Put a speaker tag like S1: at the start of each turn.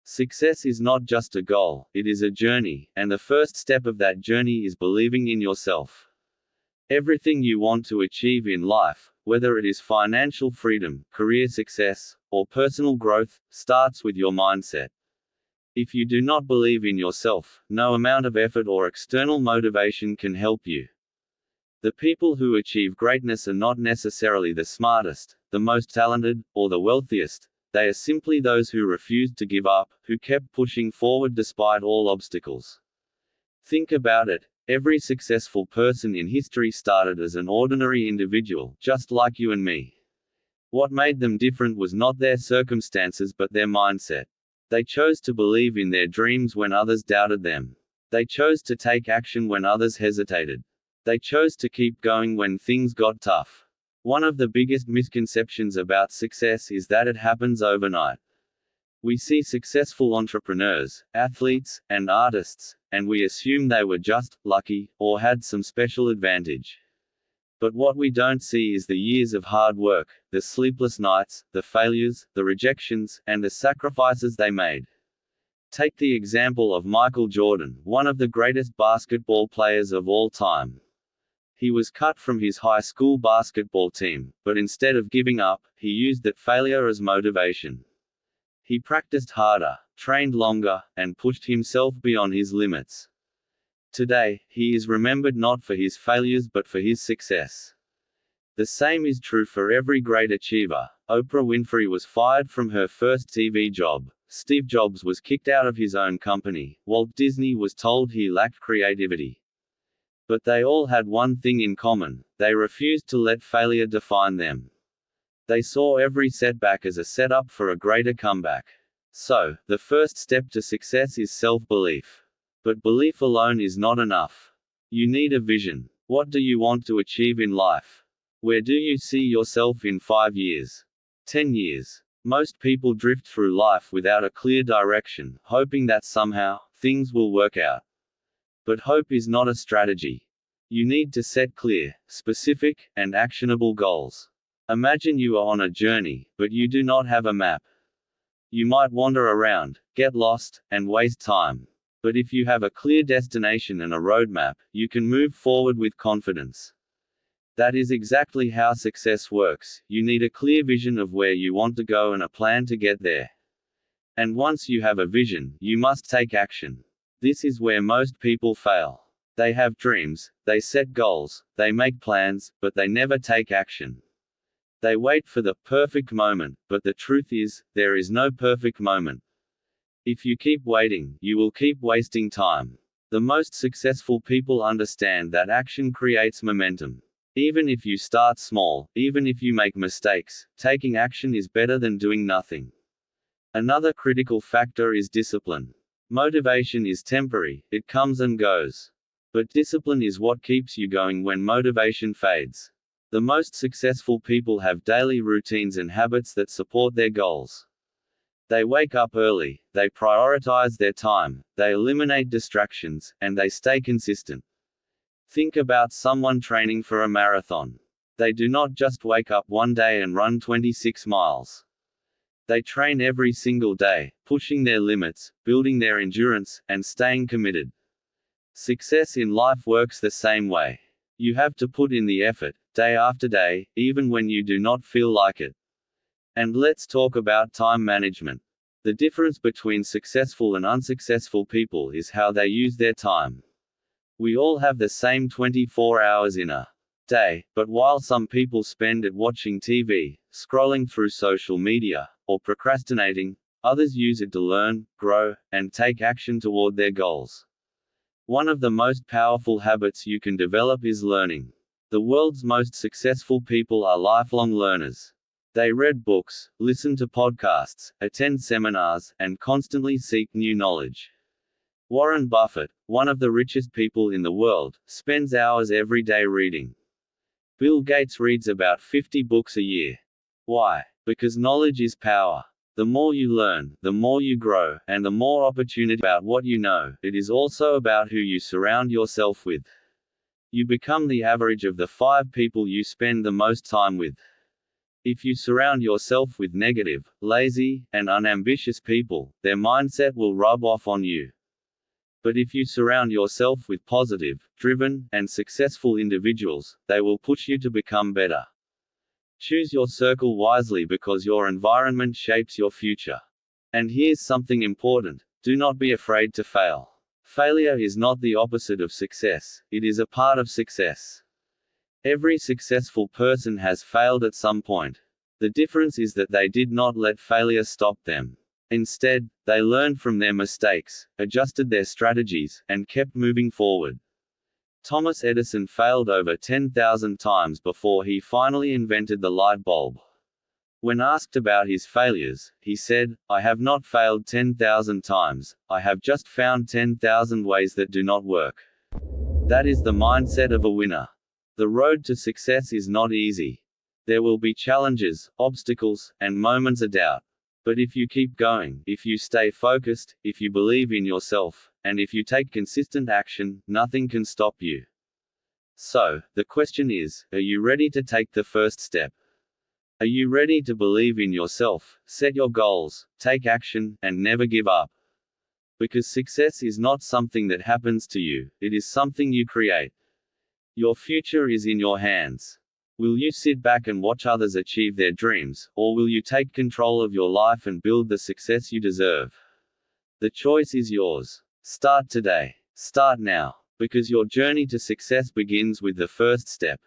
S1: Success is not just a goal, it is a journey, and the first step of that journey is believing in yourself. Everything you want to achieve in life, whether it is financial freedom, career success, or personal growth, starts with your mindset. If you do not believe in yourself, no amount of effort or external motivation can help you. The people who achieve greatness are not necessarily the smartest, the most talented, or the wealthiest. They are simply those who refused to give up, who kept pushing forward despite all obstacles. Think about it. Every successful person in history started as an ordinary individual, just like you and me. What made them different was not their circumstances but their mindset. They chose to believe in their dreams when others doubted them. They chose to take action when others hesitated. They chose to keep going when things got tough. One of the biggest misconceptions about success is that it happens overnight. We see successful entrepreneurs, athletes, and artists, and we assume they were just lucky, or had some special advantage. But what we don't see is the years of hard work, the sleepless nights, the failures, the rejections, and the sacrifices they made. Take the example of Michael Jordan, one of the greatest basketball players of all time. He was cut from his high school basketball team, but instead of giving up, he used that failure as motivation. He practiced harder, trained longer, and pushed himself beyond his limits. Today, he is remembered not for his failures but for his success. The same is true for every great achiever. Oprah Winfrey was fired from her first TV job. Steve Jobs was kicked out of his own company. Walt Disney was told he lacked creativity. But they all had one thing in common: they refused to let failure define them. They saw every setback as a setup for a greater comeback. So, the first step to success is self-belief. But belief alone is not enough. You need a vision. What do you want to achieve in life? Where do you see yourself in 5 years? 10 years? Most people drift through life without a clear direction, hoping that somehow, things will work out. But hope is not a strategy. You need to set clear, specific, and actionable goals. Imagine you are on a journey, but you do not have a map. You might wander around, get lost, and waste time. But if you have a clear destination and a roadmap, you can move forward with confidence. That is exactly how success works. You need a clear vision of where you want to go and a plan to get there. And once you have a vision, you must take action. This is where most people fail. They have dreams, they set goals, they make plans, but they never take action. They wait for the perfect moment, but the truth is, there is no perfect moment. If you keep waiting, you will keep wasting time. The most successful people understand that action creates momentum. Even if you start small, even if you make mistakes, taking action is better than doing nothing. Another critical factor is discipline. Motivation is temporary, it comes and goes. But discipline is what keeps you going when motivation fades. The most successful people have daily routines and habits that support their goals. They wake up early, they prioritize their time, they eliminate distractions, and they stay consistent. Think about someone training for a marathon. They do not just wake up one day and run 26 miles. They train every single day, pushing their limits, building their endurance, and staying committed. Success in life works the same way. You have to put in the effort, day after day, even when you do not feel like it. And let's talk about time management. The difference between successful and unsuccessful people is how they use their time. We all have the same 24 hours in a day, but while some people spend it watching TV, scrolling through social media, or procrastinating, others use it to learn, grow, and take action toward their goals. One of the most powerful habits you can develop is learning. The world's most successful people are lifelong learners. They read books, listen to podcasts, attend seminars, and constantly seek new knowledge. Warren Buffett, one of the richest people in the world, spends hours every day reading. Bill Gates reads about 50 books a year. Why? Because knowledge is power. The more you learn, the more you grow, and the more opportunity about what you know. It is also about who you surround yourself with. You become the average of the 5 people you spend the most time with. If you surround yourself with negative, lazy, and unambitious people, their mindset will rub off on you. But if you surround yourself with positive, driven, and successful individuals, they will push you to become better. Choose your circle wisely because your environment shapes your future. And here's something important: do not be afraid to fail. Failure is not the opposite of success, it is a part of success. Every successful person has failed at some point. The difference is that they did not let failure stop them. Instead, they learned from their mistakes, adjusted their strategies, and kept moving forward. Thomas Edison failed over 10,000 times before he finally invented the light bulb. When asked about his failures, he said, "I have not failed 10,000 times, I have just found 10,000 ways that do not work." That is the mindset of a winner. The road to success is not easy. There will be challenges, obstacles, and moments of doubt. But if you keep going, if you stay focused, if you believe in yourself, and if you take consistent action, nothing can stop you. So, the question is, are you ready to take the first step? Are you ready to believe in yourself, set your goals, take action, and never give up? Because success is not something that happens to you, it is something you create. Your future is in your hands. Will you sit back and watch others achieve their dreams, or will you take control of your life and build the success you deserve? The choice is yours. Start today. Start now. Because your journey to success begins with the first step.